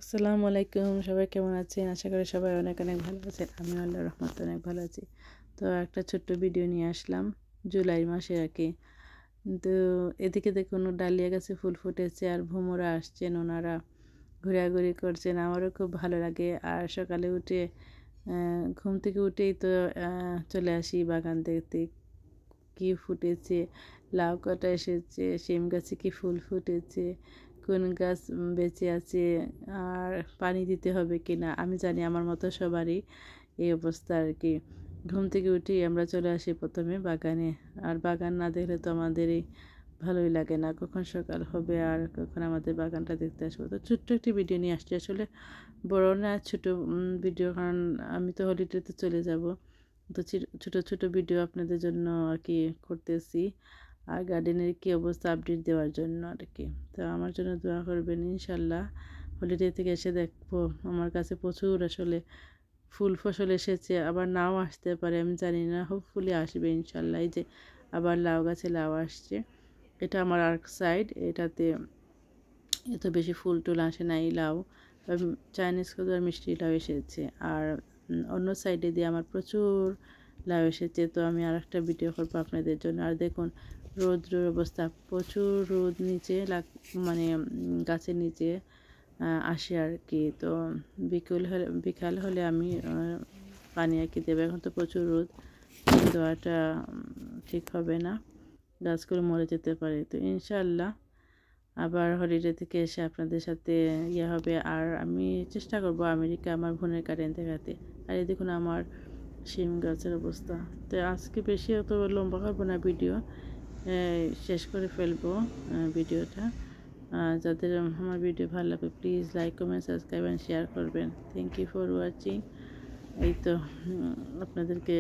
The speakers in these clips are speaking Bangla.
আসসালামু আলাইকুম, সবাই কেমন আছেন? আশা করি সবাই অনেক অনেক ভালো আছেন। আমি আল্লাহর রহমতে অনেক ভালো আছি। তো একটা ছোট্ট ভিডিও নিয়ে আসলাম জুলাই মাসে আর কি। তো এদিকে দেখুন ডালিয়া গাছে ফুল ফুটেছে আর ভ্রমরা আসছেন, ওনারা ঘোরাঘুরি করছেন, আমারও খুব ভালো লাগে। আর সকালে উঠে ঘুম থেকে উঠেই তো চলে আসি বাগান দেখতে কি ফুটেছে, লাউ কাটা এসেছে, শিম গাছে কি ফুল ফুটেছে, কোন গাছ বেঁচে আছে, আর পানি দিতে হবে কি না। আমি জানি আমার মতো সবারই এই অবস্থা আর কি। ঘুম থেকে উঠেই আমরা চলে আসি প্রথমে বাগানে, আর বাগান না দেখলে তো আমাদেরই ভালোই লাগে না, কখন সকাল হবে আর কখন আমাদের বাগানটা দেখতে আসবো। তো ছোট্ট একটি ভিডিও নিয়ে আসছি, আসলে বড় না, ছোট ভিডিও, কারণ আমি তো হলিডেতে চলে যাব। তো ছোট ছোট ভিডিও আপনাদের জন্য আর কি করতেছি, আর গার্ডেনের কী অবস্থা আপডেট দেওয়ার জন্য আর কি। তো আমার জন্য দোয়া করবেন ইনশাল্লাহ। হলিডে থেকে এসে দেখবো আমার কাছে প্রচুর আসলে ফুল ফসল এসেছে, আবার নাও আসতে পারে, আমি জানি না, হোপফুলি আসবে ইনশাল্লাহ। এই যে আবার লাউ গাছে লাউ আসছে, এটা আমার আর্ক সাইড, এটাতে এত বেশি ফুল টুল আসে না। এই লাউ চাইনিজ কদুর মিষ্টি লাউ এসেছে, আর অন্য সাইডে দিয়ে আমার প্রচুর লাউ এসেছে। তো আমি আর একটা ভিডিও করবো আপনাদের জন্য। আর দেখুন রোদ্রের অবস্থা, প্রচুর রোদ নিচে মানে গাছের নিচে আসে আর কি। তো বিকাল হলে আমি পানি আর কি দেবো। এখন তো প্রচুর রোদ, দেওয়াটা ঠিক হবে না, গাছগুলো মরে যেতে পারে। তো ইনশাআল্লাহ আবার হলিডে থেকে এসে আপনাদের সাথে হবে। আর আমি চেষ্টা করব আমেরিকা আমার বোনের গার্ডেন দেখাতে। আর এই দেখুন আমার শিম গাছের অবস্থা। তো আজকে বেশি অত লম্বা করবো না ভিডিও, শেষ করে ফেলবো ভিডিওটা। যাদের আমার ভিডিও ভালো লাগে please like comment subscribe and share করবেন। Thank you for watching. এই তো আপনাদেরকে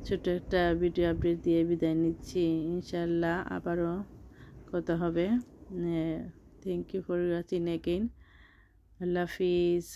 ছোটো একটা ভিডিও আপডেট দিয়ে বিদায় নিচ্ছি। ইনশাল্লাহ আবারও কথা হবে। Thank you for watching again. আল্লাহ হাফিজ।